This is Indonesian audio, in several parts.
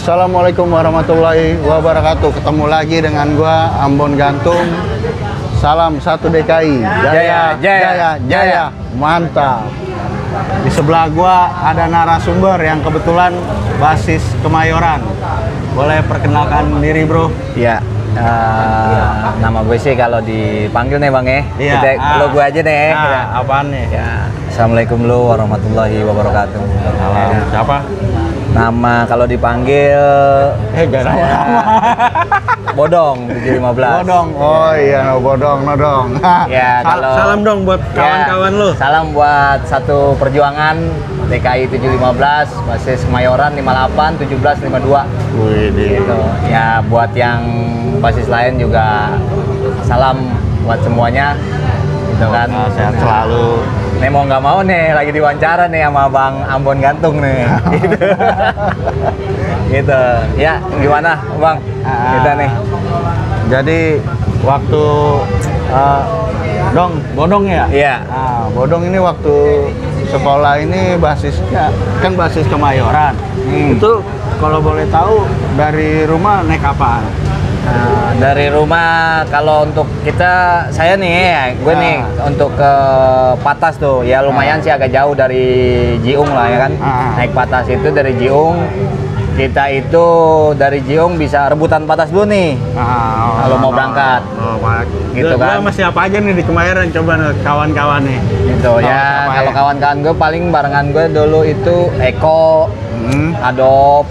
Assalamualaikum warahmatullahi wabarakatuh. Ketemu lagi dengan gua Ambon Gantung. Salam satu DKI. Jaya, jaya, jaya. Mantap. Di sebelah gua ada narasumber yang kebetulan basis Kemayoran. Boleh perkenalkan diri, Bro? Iya. Nama gue sih kalau dipanggil nih Bang ya. Iya. Lo gue aja nih. Apaan nih? Ya. Assalamualaikum warahmatullahi wabarakatuh. Salam. Siapa? Nama kalau dipanggil Gak nama. Bodong 715. Bodong. Oh iya, Bodong, Nodong. Ya, Salam dong buat kawan-kawan lu. Salam buat satu perjuangan DKI 715, basis Kemayoran 58 17 52. Wih, Gitu. Ya, buat yang basis lain juga salam buat semuanya. Gitu kan. Sehat selalu. Nih mau nggak mau nih lagi diwawancara nih sama Bang Ambon Gantung nih. Gitu. Gitu. Ya, gimana Bang? Kita nih. Jadi waktu Bodong ya? Iya. Nah, Bodong ini waktu sekolah ini basisnya kan basis Kemayoran. Itu kalau boleh tahu dari rumah naik apaan? Nah, dari rumah kalau untuk saya nih, gue nih untuk ke Patas tuh, ya lumayan sih agak jauh dari Jiung lah ya kan. Naik Patas itu dari Jiung, kita itu dari Jiung bisa rebutan Patas dulu nih. Kalau mau berangkat. Gitu kan. Gue masih apa aja nih di Kemayoran, coba nih kawan-kawan nih. Gitu ya, kalau kawan-kawan gue paling barengan gue dulu itu Eko, Adop,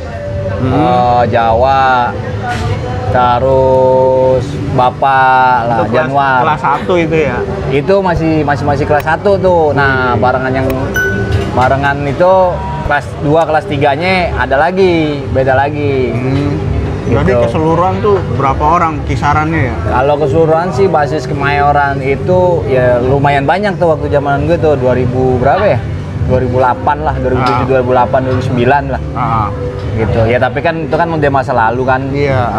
Jawa, terus Bapak lah, Januar. Kelas 1 itu ya? Itu masih kelas 1 tuh. Nah, barengan itu kelas 2, kelas 3-nya ada lagi, beda lagi. Gitu. Jadi keseluruhan tuh berapa orang kisarannya ya? Kalau keseluruhan sih basis Kemayoran itu ya lumayan banyak tuh waktu zaman gue tuh 2000 berapa ya? 2008 lah, 2007, 2008, 2009 lah. Gitu. Ya tapi kan itu kan udah masa lalu kan. Iya,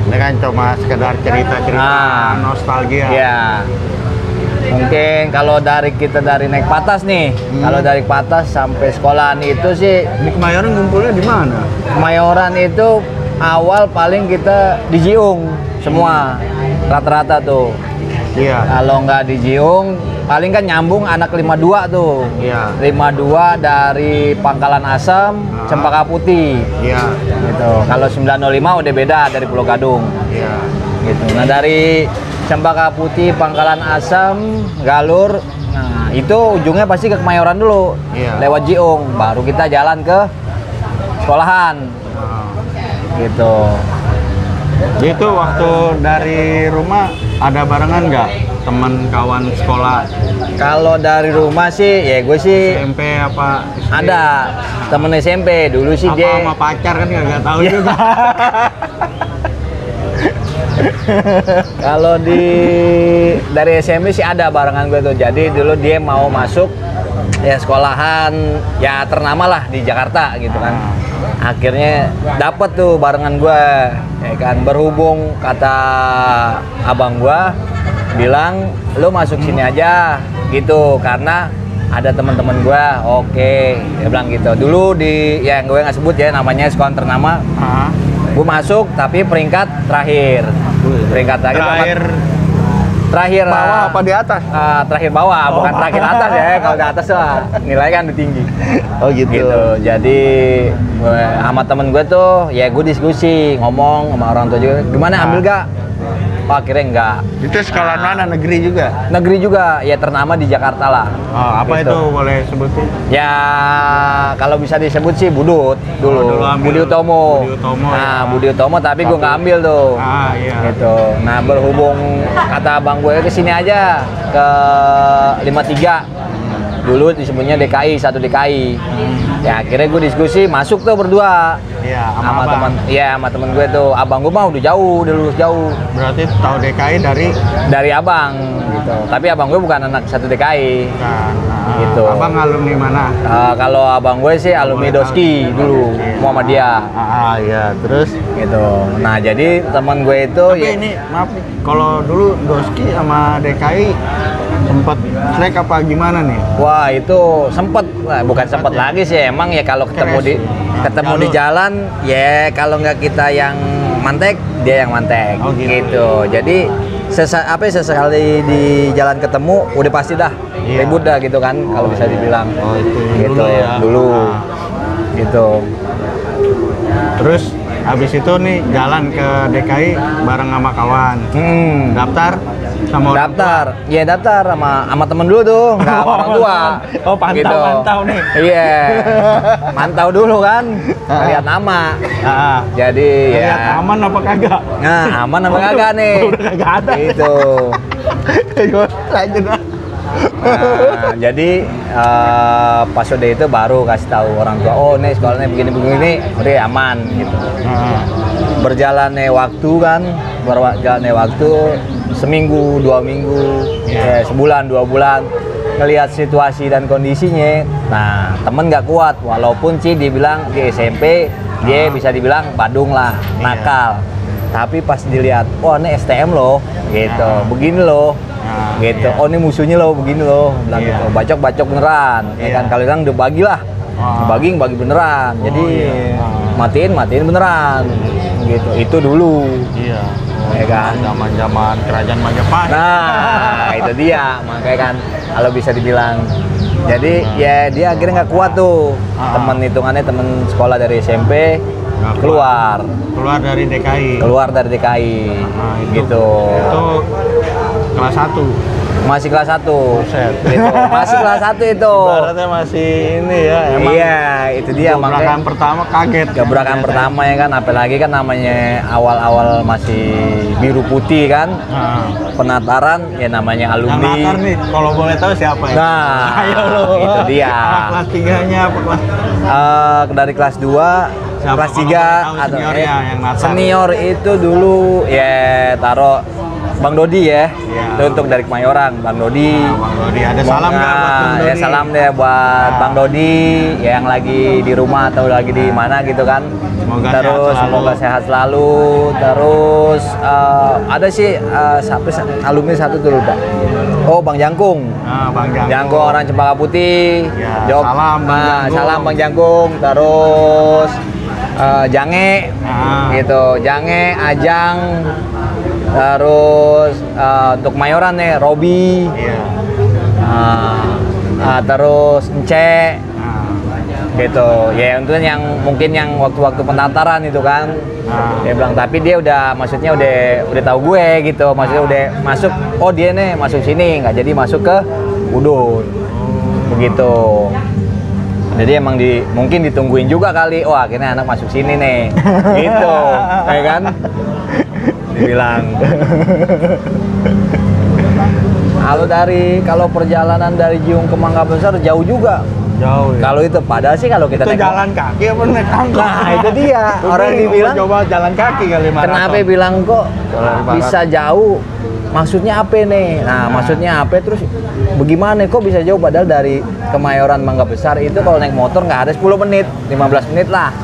ini kan cuma sekedar cerita-cerita nostalgia. Iya. Mungkin kalau kita dari naik Patas nih, kalau dari Patas sampai sekolahan itu sih di Kemayoran ngumpulnya di mana? Kemayoran itu awal paling kita di Jiung semua rata-rata tuh. Iya. Kalau nggak di Jiung paling kan nyambung anak 52 tuh. Iya. 52 dari Pangkalan Asem, Cempaka Putih. Iya. Gitu. Kalau 905 udah beda dari Pulau Gadung. Iya. Gitu. Nah, dari Cempaka Putih, Pangkalan Asem, Galur, nah itu ujungnya pasti ke Kemayoran dulu. Iya. Lewat Jiung, baru kita jalan ke sekolahan. Gitu. Itu waktu dari rumah ada barengan nggak teman kawan sekolah? Kalau dari rumah sih, ya gue sih SMP apa? SD? ada temen SMP dulu sih apa sama pacar kan nggak tahu juga. Kalau dari SMP sih ada barengan gue tuh. Jadi dulu dia mau masuk ya sekolahan ya ternama lah di Jakarta gitu kan. Akhirnya dapet tuh barengan gue, ya kan. Berhubung kata abang gue bilang lu masuk sini aja gitu karena ada teman-teman gue. Oke, dia bilang gitu. Dulu yang gue nggak sebut ya namanya sekolah ternama. Gue masuk tapi peringkat terakhir. Terakhir bawah apa di atas? Terakhir bawah, bukan terakhir atas ya. Kalau di atas lah nilai kan udah tinggi. Oh gitu. Jadi sama temen gue tuh ya gue diskusi ngomong sama orang tua juga. Gimana ambil gak? Oh, akhirnya enggak. Itu sekolah mana? Negeri juga? Negeri juga, ya ternama di Jakarta lah. Apa gitu. Itu boleh sebutin? Ya kalau bisa disebut sih Budut dulu. Budi Utomo. Budi Utomo tapi gue nggak ambil tuh. Iya. Gitu. Nah berhubung kata abang gue kesini aja ke 53. Dulu disebutnya DKI, satu DKI. Ya akhirnya gue diskusi masuk tuh berdua. Iya, sama temen gue tuh. Abang gue mah udah lulus jauh. Berarti tahu DKI dari abang gitu. Tapi abang gue bukan anak satu DKI. Gitu. Abang alumni mana? Kalau abang gue sih alumni Doski dulu, Muhammadiyah. Iya, terus gitu. Nah, jadi teman gue itu tapi ini maaf, kalau dulu Doski sama DKI Sempat flek apa gimana nih? Wah itu sempet, nah, bukan sempet lagi sih, emang ya kalau ketemu di jalan ya kalau nggak kita yang mantek dia yang mantek, Oh, gitu. gitu. Jadi sesekali di jalan ketemu udah pasti dah Iya. ribut dah gitu kan kalau bisa iya. dibilang. Oh, itu gitu dulu ya. dulu. Nah. Gitu. Terus habis itu nih jalan ke DKI bareng sama kawan. Daftar sama orang Daftar, ya daftar sama temen dulu tuh, nggak sama orang tua. Oh, pantau nih. Iya, mantau dulu kan, lihat nama. tua. Ah, Jadi lihat ya, aman apa kagak? nah aman apa kagak nih? Udah kagak ada. Gitu. Lanjut dah. Nah, jadi pas udah itu baru kasih tahu orang tua, oh nih sekolahnya begini-begini, udah aman gitu. Ah, Berjalannya waktu kan, berjalannya waktu seminggu, 2 minggu, ya, sebulan, 2 bulan, ngelihat situasi dan kondisinya. Nah, temen nggak kuat, walaupun sih dibilang di SMP dia bisa dibilang badung lah, nakal. Tapi pas dilihat, wah ini STM loh, gitu, begini loh, gitu. Iya. Oh ini musuhnya loh, begini loh, bilang Iya. gitu. Bacok-bacok beneran, ya Iya. kan. Kalau bilang udah bagilah, bagi beneran. Jadi iya. matiin beneran, gitu. Itu dulu. Iya. Ya kan? Zaman-zaman kerajaan Majapahit. Nah, itu dia, makanya kan kalau bisa dibilang. Jadi ya dia akhirnya nggak kuat tuh, temen hitungannya temen sekolah dari SMP Nggak keluar dari DKI. dari DKI, Nah, gitu. Itu kelas 1. Masih kelas 1. Buset. Gitu. Masih kelas 1 itu. Ibaratnya masih ini ya, emang. Iya, itu dia Gebrakan makanya. pertama kaget. Gebrakan pertama ya kan, apalagi kan namanya awal-awal masih biru putih kan, Nah, penataran ya namanya yang alumni. nakar nih, kalau boleh tahu siapa ya? Nah, Ayo lo. itu dia. Anak kelas 3-nya apa kelas? Dari kelas 2, Siapa kelas kalau 3 boleh tahu seniornya yang natar? senior itu dulu ya taruh Bang Dodi ya. Iya. Itu untuk dari Kemayoran, Bang Dodi. Nah, Bang Dodi, ada salam nggak buat Bang Ya Dodi? salam deh buat Nah. Bang Dodi yang lagi di rumah atau lagi di mana gitu kan. Semoga Terus sehat selalu. semoga sehat selalu. Terus ada sih alumni satu tuh lupa. Oh Bang Jangkung. Nah, Bang Jangkung. Jangkung orang Cempaka Putih. Ya, salam Bang Jangkung. Salam Bang Jangkung. Terus Jange, Ah. gitu. Jange, Ajang. Terus untuk Mayoran nih, Robi. Iya. Terus Ence, Nah, gitu. Ya untuk yang mungkin yang waktu-waktu pendaftaran itu kan. Nah. Dia bilang tapi dia maksudnya udah tahu gue gitu. Maksudnya udah masuk. Oh dia nih masuk sini, nggak jadi masuk ke Udun. Begitu. Jadi emang mungkin ditungguin juga kali. Oh akhirnya anak masuk sini nih. Gitu. Ya kan? Dibilang. Kalau perjalanan dari Jiung ke Mangga Besar jauh juga. jauh ya. Kalau itu padahal sih kalau kita itu naik jalan kaki apa naik angkot? Nah, itu dia. Orang Mungkin dibilang, coba jalan kaki kali maraton. kenapa bilang kok Jalan di barat. bisa jauh? Maksudnya apa nih? Nah, maksudnya apa? Terus bagaimana kok bisa jauh? Padahal dari Kemayoran Mangga Besar itu kalau naik motor nggak ada 10 menit, 15 menit lah.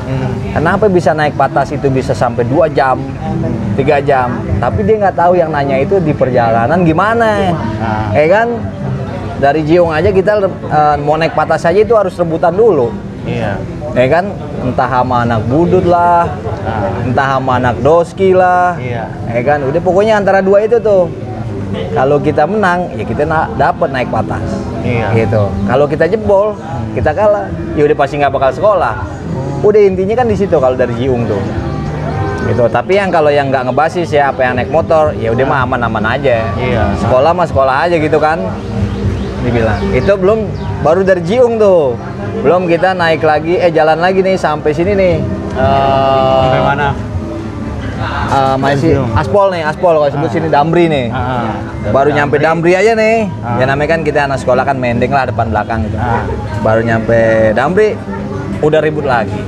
Kenapa bisa naik batas itu bisa sampai 2 jam, 3 jam? Tapi dia nggak tahu yang nanya itu di perjalanan gimana. Nah. Kan? Dari Jiung aja kita mau naik batas aja itu harus rebutan dulu. Iya. Kan? Entah sama anak budut lah, entah sama anak doski lah. Iya. Kan? Udah pokoknya antara dua itu tuh. Kalau kita menang, ya kita dapat naik batas. Iya. Gitu. Kalau kita jebol, kita kalah. Ya udah pasti nggak bakal sekolah. Udah intinya kan di situ kalau dari Jiung tuh. Gitu. Tapi kalau yang nggak ngebasis ya apa yang naik motor, ya udah mah aman-aman aja. Iya. Sekolah mah sekolah aja gitu kan. Dibilang. Itu belum baru dari Jiung tuh. Belum kita naik lagi jalan lagi nih sampai sini nih. Sampai mana? Masih aspol kalau sebut sini Damri nih. Baru nyampe Damri aja nih. Ya namanya kan kita anak sekolah kan mending lah depan belakang gitu. Baru nyampe Damri udah ribut lagi.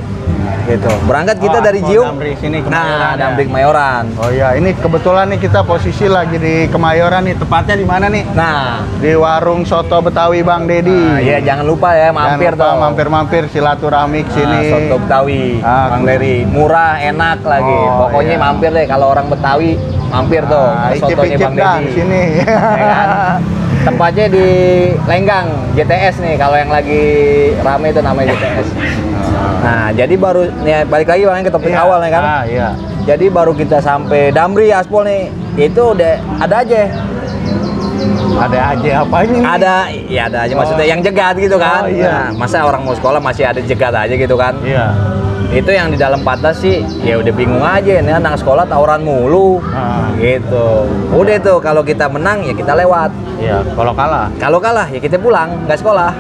Gitu. Berangkat kita dari Jiung. Damri sini Kemayoran. Damri Kemayoran. Oh iya, ini kebetulan nih kita posisi lagi di Kemayoran nih. Tepatnya di mana nih? Nah, Di warung soto Betawi Bang Dedi. ya jangan lupa ya mampir Jangan lupa tuh. mampir-mampir silaturahmi ke sini. Soto Betawi, Bang Dery, murah, enak lagi. Oh, Pokoknya iya. mampir deh kalau orang Betawi, mampir tuh. ke sotonya Icip-icip Bang dah Dery. di sini. Ya kan? Tempatnya di Lenggang, JTS nih. Kalau yang lagi rame itu namanya JTS. Nah, jadi baru nih balik lagi Bang ke topik awal nih kan. Iya. Jadi baru kita sampai Damri Aspol nih. Itu udah ada aja. Ada aja apanya nih? Ada aja maksudnya yang jegat gitu kan. Oh, iya. Nah, masa orang mau sekolah masih ada jegat aja gitu kan. Iya. Itu yang di dalam Patnas sih ya udah bingung aja nih anak sekolah tawuran mulu. Gitu. Udah itu kalau kita menang ya kita lewat. Iya, kalau kalah. Kalau kalah ya kita pulang, nggak sekolah.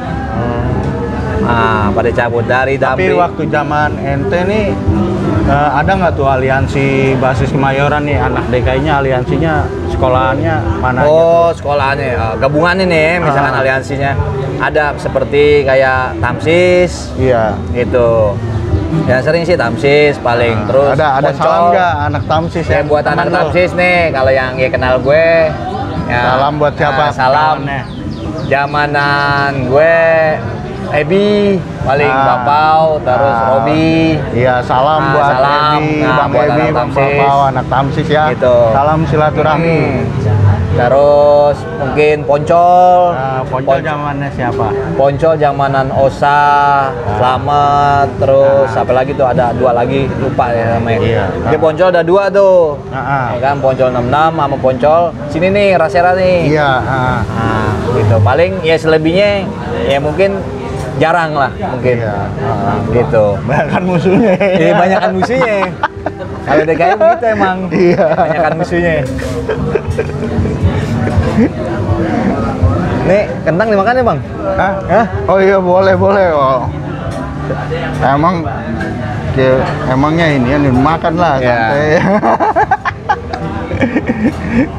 Nah, pada cabut dari Damri. Tapi waktu zaman ente nih ada nggak tuh aliansi basis Kemayoran nih, anak DKI-nya aliansinya sekolahannya mana aja? Oh, sekolahannya gabungannya nih, misalkan aliansinya ada seperti kayak Tamsis. Iya. Gitu. Ya sering sih Tamsis paling terus. Ada salam nggak anak Tamsis ya? Buat anak Tamsis nih, kalau yang ya kenal gue. Ya, salam buat siapa? Salam. Zamanan gue Ebi paling Bapau, terus Robi. Iya, salam buat Ebi, Bang Ebi, Bang Bapau, anak Tamsis ya. Gitu. Salam silaturahmi. Terus mungkin Poncol. Poncol zamannya siapa? Poncol zamanan Osa, Slamet, terus apa lagi tuh ada dua lagi lupa ya namanya. Iya. Jadi Poncol ada dua tuh. Ya kan Poncol 66 sama Poncol sini nih Rasera nih. Iya. Nah, gitu. Paling ya selebihnya ya mungkin jarang lah mungkin. Iya. Gitu. Banyakan musuhnya. Iya, banyakan musuhnya. Kalau DKI begitu emang. Iya. Banyakan musuhnya. Nih, kentang dimakan ya, Bang? Hah? Oh iya, boleh. Oh. Emangnya ini yang dimakan lah, santai.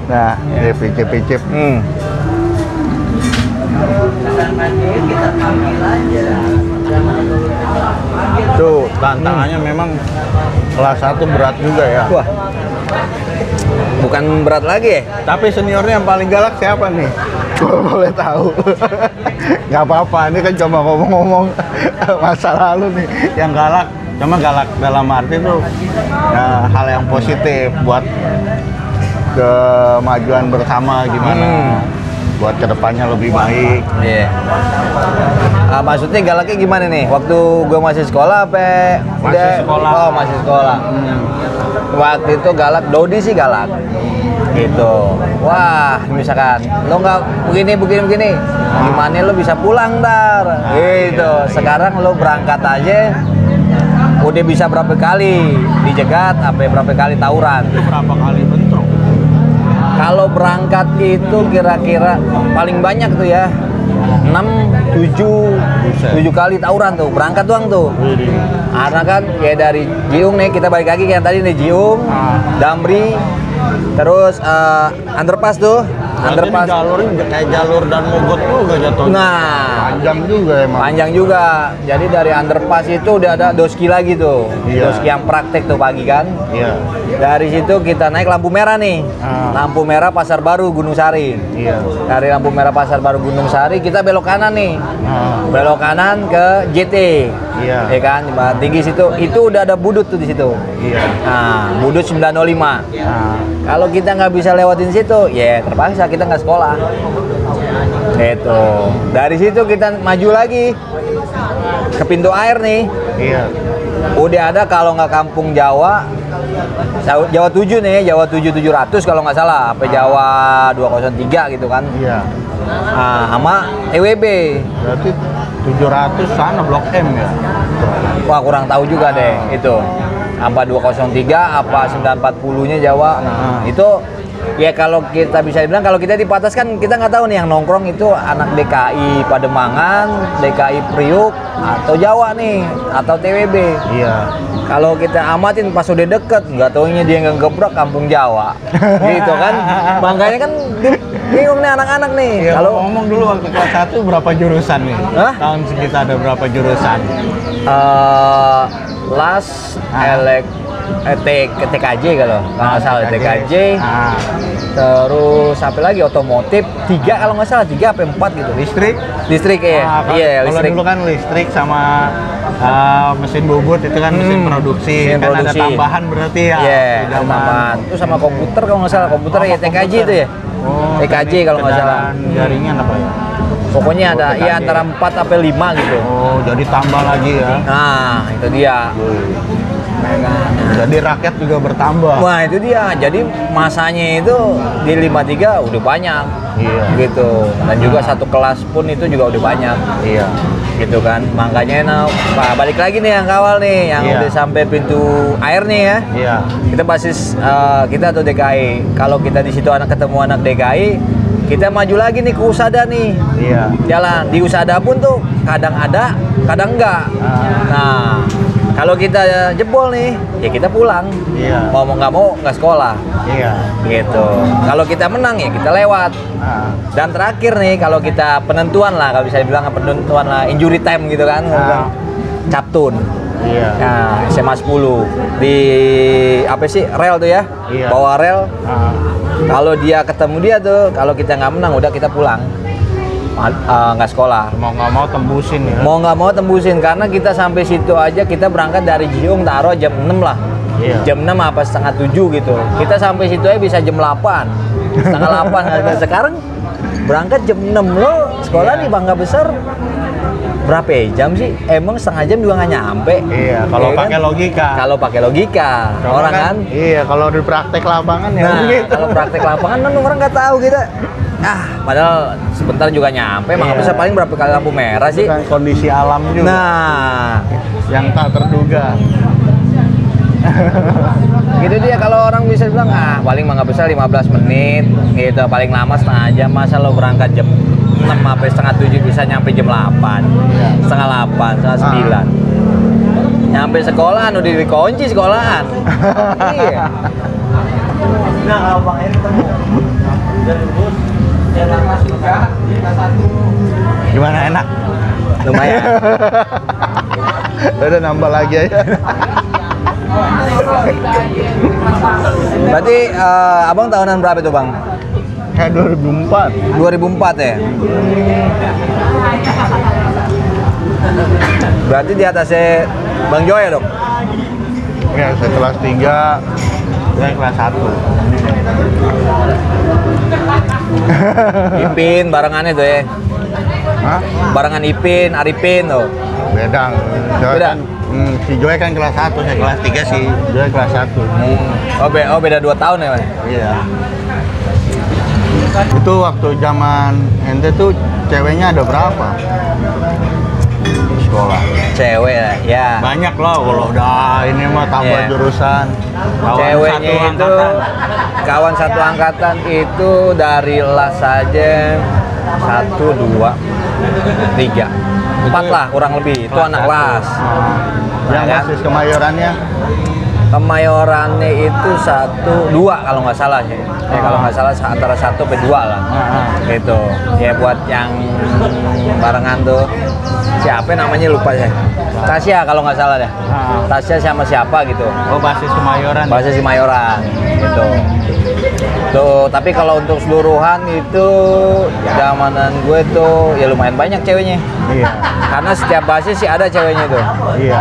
Nah, dipicip-picip. Tuh, tantangannya memang kelas 1 berat juga ya. Wah. Bukan berat lagi ya? Tapi seniornya yang paling galak siapa nih? Kalau boleh tahu. Nggak apa-apa, ini kan cuma ngomong-ngomong masa lalu nih. Yang galak, cuma galak dalam arti tuh hal yang positif buat kemajuan bersama gimana. Buat kedepannya lebih baik. Iya. Maksudnya galaknya gimana nih? Waktu gue masih sekolah apa? Masih sekolah. Oh, masih sekolah. Waktu itu galak, Dodi sih galak. Gitu. Wah, misalkan lo nggak begini. Gimana lo bisa pulang dar? Gitu. Sekarang lo berangkat aja udah bisa berapa kali dijegat, berapa kali tawuran. Itu berapa kali bentrok? Kalau berangkat itu kira-kira paling banyak tuh ya 7 kali tawuran tuh, berangkat doang tuh. Karena kan ya dari Jiung nih, kita balik lagi kayak tadi nih, Jiung, Damri, terus underpass tuh. Underpass jalurnya kayak jalur dan mogot juga jatuhnya. Nah, panjang juga emang. Panjang juga. Jadi dari underpass itu udah ada doski lagi tuh. Iya. Doski yang praktek tuh pagi kan. Iya. Dari situ kita naik lampu merah nih. Lampu merah Pasar Baru Gunung Sari. Iya. Dari lampu merah Pasar Baru Gunung Sari kita belok kanan nih. Belok kanan ke JT. Iya. Ya kan, Jembatan Tinggi situ. Itu udah ada budut tuh di situ. Iya. Nah, budut 905. Kalau kita nggak bisa lewatin situ, ya terpaksa kita nggak sekolah. Gitu. Dari situ kita maju lagi ke pintu air nih. Iya. Udah ada kalau nggak Kampung Jawa, Jawa 7 nih, Jawa 7 700 kalau nggak salah, apa Jawa 203 gitu kan. Iya. Nah, sama EWB. Berarti 700 sana Blok M ya? Wah, kurang tahu juga deh itu. Apa 203, apa 940-nya Jawa. Nah, itu ya kalau kita bisa bilang, kalau kita di Patnas kan kita nggak tahu nih yang nongkrong itu anak DKI Pademangan, DKI Priuk, atau Jawa nih, atau TWB. Iya. Kalau kita amatin pas udah deket, nggak taunya dia ngegebrak Kampung Jawa, gitu kan? Makanya kan bingung nih anak-anak nih. Ya, kalau ngomong dulu waktu kelas 1 berapa jurusan nih? Hah? Tahun segitu ada berapa jurusan? Las, TKJ kalau nggak salah, TKJ. Terus apa lagi, otomotif 3 kalau nggak salah, 3 apa 4 gitu. Listrik ya. Iya, kalau listrik. dulu kan listrik sama mesin bubut itu kan mesin produksi. Mesin kan produksi. ada tambahan berarti ya. Iya, ada tambahan. Itu sama komputer kalau nggak salah, komputer ya TKJ itu ya. TKJ kalau nggak salah. kendaraan jaringan apa ya? Pokoknya ada TKJ. ya antara 4 sampai 5 gitu. Oh, jadi tambah lagi ya. Nah, itu dia. Jadi rakyat juga bertambah. Wah, itu dia. Jadi masanya itu di 53 udah banyak. Iya. Gitu. Dan juga satu kelas pun itu juga udah banyak. Iya. Gitu kan. Makanya Pak, balik lagi nih yang kawal nih, yang Iya. udah sampai pintu air nih ya. Iya. Kita basis kita atau DKI. Kalau kita di situ ketemu anak DKI, kita maju lagi nih ke Usada nih. Iya. Jalan di Usada pun tuh kadang ada, kadang enggak. Nah, kalau kita jebol nih, ya kita pulang. Iya. Mau nggak mau nggak sekolah. Iya. Gitu. Kalau kita menang ya kita lewat. Ah. Dan terakhir nih kalau kita penentuan lah, kalau bisa dibilang penentuan lah, injury time gitu kan. Captun. Iya. Nah, SMA 10 di apa sih rel tuh ya? Iya. Bawa rel. Ah. Kalau dia ketemu dia tuh, kalau kita nggak menang udah kita pulang. Nggak sekolah. Mau nggak mau tembusin ya. Mau nggak mau tembusin karena kita sampai situ aja kita berangkat dari Jiung taruh jam 6 lah. Iya. Jam 6 apa setengah 7 gitu. Kita sampai situ aja bisa jam 8. Setengah 8. Nah, sekarang berangkat jam 6 loh. Sekolah Iya. di Bangka Besar berapa ya jam sih? Emang setengah jam juga nggak nyampe. Iya, kalau Ya kan? pakai logika. Kalau pakai logika, Kalau orang kan. Iya, kalau di praktek lapangan ya Nah, begitu. kalau praktek lapangan kan orang nggak tahu kita. Padahal sebentar juga nyampe. Bangka Iya. Besar paling berapa kali lampu merah sih? Kan kondisi alam juga. Nah, Yang tak terduga. gitu dia kalau orang bisa bilang paling Bangka Besar 15 menit gitu, paling lama setengah jam. Masa lo berangkat jam 6 sampai setengah 7 bisa nyampe jam 8, setengah 8, setengah 9. Nyampe sekolahan udah dikunci sekolahan. Iya. Nah, Bang Eri ketemu. Gimana, enak? Lumayan. Udah nambah lagi aja. Berarti abang tahunan berapa itu bang? Kayak 2004. 2004 ya? Berarti di atasnya Bang Joy dong? Ya, saya kelas 3, saya kelas 1. Ipin barengannya tuh ya? Hah? Barengan Ipin, Arifin tuh? Beda. Beda? Si Joy kan kelas 1, saya kelas 3 sih. Joy kelas 1. Oh beda 2 tahun ya mas? Iya. Itu waktu zaman ente tuh ceweknya ada berapa? Di sekolah. Cewek lah, ya. Banyak lah kalau udah ini mah tambah Iya. jurusan. Kawan Ceweknya satu itu angkatan. kawan satu angkatan itu dari las saja 1, 2, 3, 4 lah kurang lebih. Itu anak las. Yang Kan? basis kemayorannya. Kemayorannya itu 1, 2 kalau nggak salah sih. Ya, kalau nggak salah antara 1 sampai 2 lah. Gitu. Ya buat yang barengan tuh siapa namanya lupa saya. Tasya kalau nggak salah deh. Tasya sama siapa gitu. Oh, basis kemayoran. Bahasa si Mayoran gitu. Tuh, tapi kalau untuk seluruhan itu zamanan gue tuh ya lumayan banyak ceweknya. Iya. Karena setiap basis sih ada ceweknya tuh. Iya.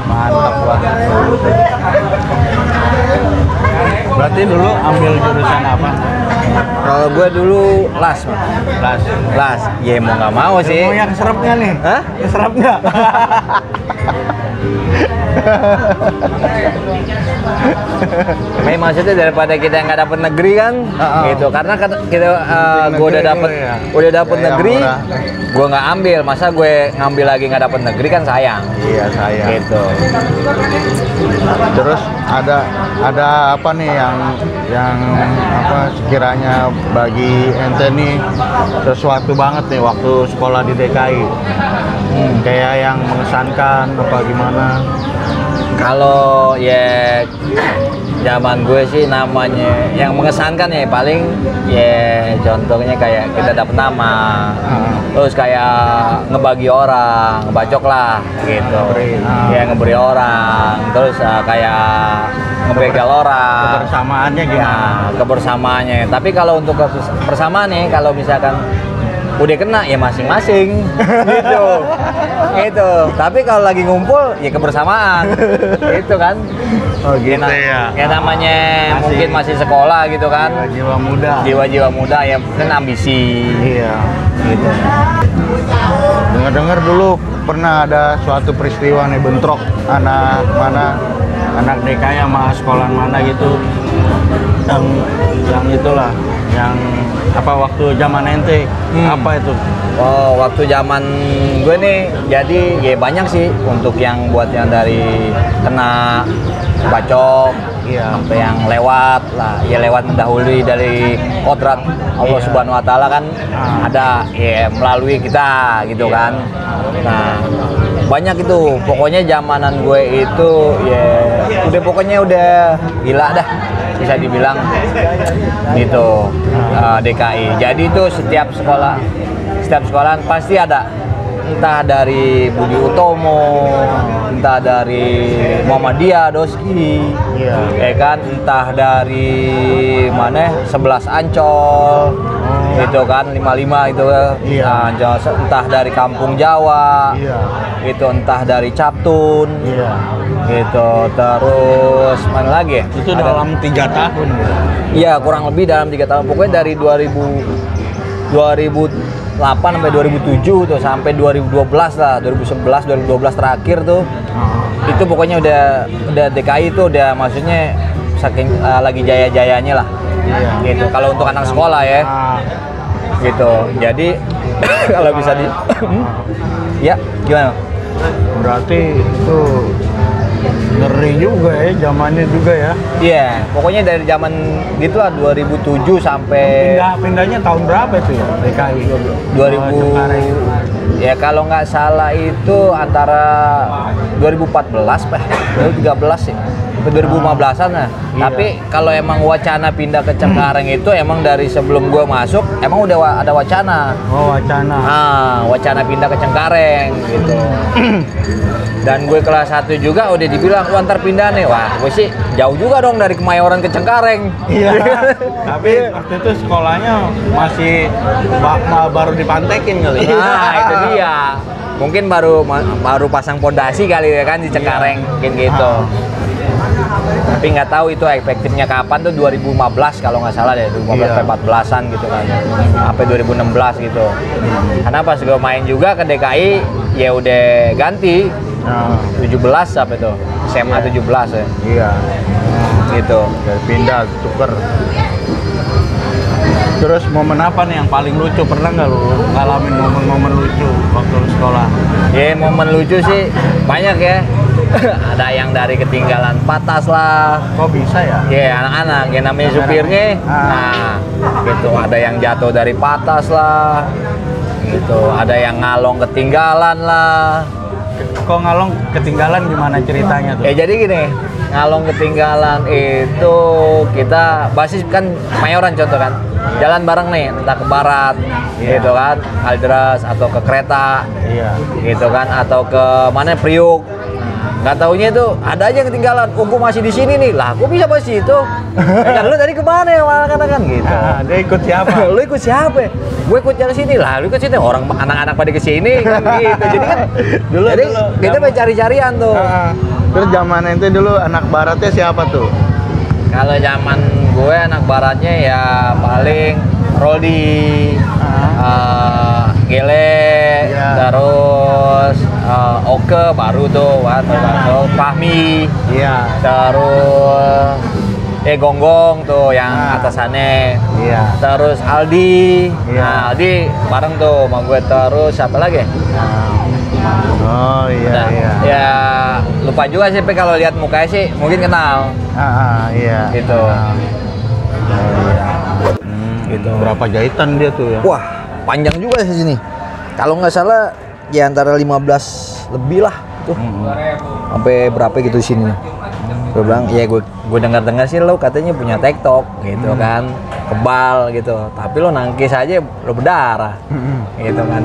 Mantap lah. Berarti dulu ambil jurusan apa? Kalau gue dulu las, Mas. Las. Ya mau nggak mau sih. Ilmunya keserap nggak nih? Hah? Keserap nggak? Tapi maksudnya daripada kita nggak dapet negeri kan, gitu. Karena kita gue udah dapet, negeri, ya. udah dapet Saya negeri, murah. gue nggak ambil. Masa gue ngambil lagi nggak dapet negeri kan sayang. Iya, saya. Gitu. Terus ada apa nih yang apa sekiranya bagi ente nih sesuatu banget nih waktu sekolah di DKI. Kayak yang mengesankan apa gimana? Kalau ya zaman gue sih namanya yang mengesankan ya paling ya contohnya kayak kita dapet nama, terus kayak ngebagi orang, ngebacok lah gitu, ya ngeberi orang, terus kayak ngebegal orang. Kebersamaannya gimana? Ya, kebersamaannya. Tapi kalau untuk persamaan nih, kalau misalkan udah kena ya masing-masing gitu. Gitu. Tapi kalau lagi ngumpul ya kebersamaan. Gitu kan. Oh gitu ya. Ya namanya mungkin masih sekolah gitu kan. Jiwa muda. Jiwa-jiwa muda ya kan ambisi. Iya. Gitu. Dengar-dengar dulu pernah ada suatu peristiwa nih bentrok anak mana, anak DKI sama sekolah mana gitu. Yang itulah, yang apa waktu zaman ente, apa itu? Oh, waktu zaman gue nih, jadi ya banyak sih untuk yang buat yang dari kena bacok, Iya. sampai yang lewat lah, ya lewat mendahului dari kodrat Allah Iya. Subhanahu Wa Taala kan ada ya melalui kita gitu kan. Nah banyak itu, pokoknya zamanan gue itu ya udah pokoknya udah gila dah bisa dibilang gitu. DKI. Jadi itu setiap sekolahan pasti ada, entah dari Budi Utomo, entah dari Muhammadiyah Doski, ya kan, entah dari mana 11 Ancol, gitu kan, 55 itu, entah dari Kampung Jawa, gitu, entah dari Captun, gitu, terus mana lagi ya? Itu dalam 3 tahun. Iya, kurang lebih dalam 3 tahun. Pokoknya dari 2008 sampai 2007 tuh, sampai 2012 lah, 2011 2012 terakhir tuh. Itu pokoknya udah DKI itu udah maksudnya saking lagi jaya-jayanya lah. Gitu. Kalau untuk anak sekolah ya. Gitu. Jadi kalau bisa di ya, gimana? Berarti itu ngeri juga ya, zamannya juga ya. Iya, pokoknya dari zaman gitu lah 2007 sampai Pindahnya tahun berapa itu ya DKI? 2000 ya kalau nggak salah itu antara 2014 2013 sih, 2015-an lah. Iya. Tapi kalau emang wacana pindah ke Cengkareng itu emang dari sebelum gua masuk emang udah ada wacana. Oh, wacana. Wacana pindah ke Cengkareng gitu. Dan gue kelas 1 juga udah dibilang, "Wah, ntar pindah nih." Wah, gue sih jauh juga dong dari Kemayoran ke Cengkareng. Iya. Tapi waktu itu sekolahnya masih baru dipantekin kali. Nah, itu dia. Mungkin baru pasang pondasi kali ya kan di Cengkareng, mungkin gitu. Tapi nggak tahu itu efektifnya kapan tuh, 2015 kalau nggak salah deh, 2015 sampai 14-an gitu kan. Sampai 2016 gitu. Karena pas gue main juga ke DKI ya udah ganti. 17 apa itu? SMA 17 ya. Iya. Gitu. Dari pindah tuker. Terus momen apa nih yang paling lucu? Pernah nggak lu ngalamin momen-momen lucu waktu lu sekolah? Ya momen lucu sih banyak ya. Ada yang dari ketinggalan patas lah. Kok bisa ya? Ya anak-anak, yang namanya supirnya. Nah, gitu. Ada yang jatuh dari patas lah. Gitu. Ada yang ngalong ketinggalan lah. Kok ngalong ketinggalan gimana ceritanya tuh? Ya jadi gini, ngalong ketinggalan itu kita basis kan Mayoran contoh kan. Jalan bareng nih, entah ke barat, gitu kan, Kalideres atau ke kereta, gitu kan, atau ke mana Priuk. Nggak taunya itu ada aja yang ketinggalan. Oh, gua masih di sini nih. Lah, gua bisa pas situ. Kan lu tadi kemana ya, kan gitu. Dia ikut siapa? Lu ikut siapa? Gue ikut jalan sini lah. Lu ikut sini. Orang anak-anak pada ke sini kan gitu. Jadi kan dulu kita main cari-carian tuh. Terus zaman itu dulu anak baratnya siapa tuh? Kalau zaman gue anak baratnya ya paling Roldi, Gele, terus Oke baru tuh, Fahmi, terus Gonggong tuh yang atasannya, terus Aldi, nah Aldi bareng tuh sama gue, terus siapa lagi? Oh iya. Ya lupa juga sih, tapi kalau lihat mukanya sih mungkin kenal. Iya. Gitu. Gitu. Berapa jahitan dia tuh ya? Wah, panjang juga sih sini. Kalau nggak salah ya antara 15 lebih lah tuh. Sampai berapa gitu sini. Gue bilang, ya gue dengar sih lo katanya punya TikTok gitu kan. Kebal gitu. Tapi lo nangkis aja lo berdarah. Gitu kan.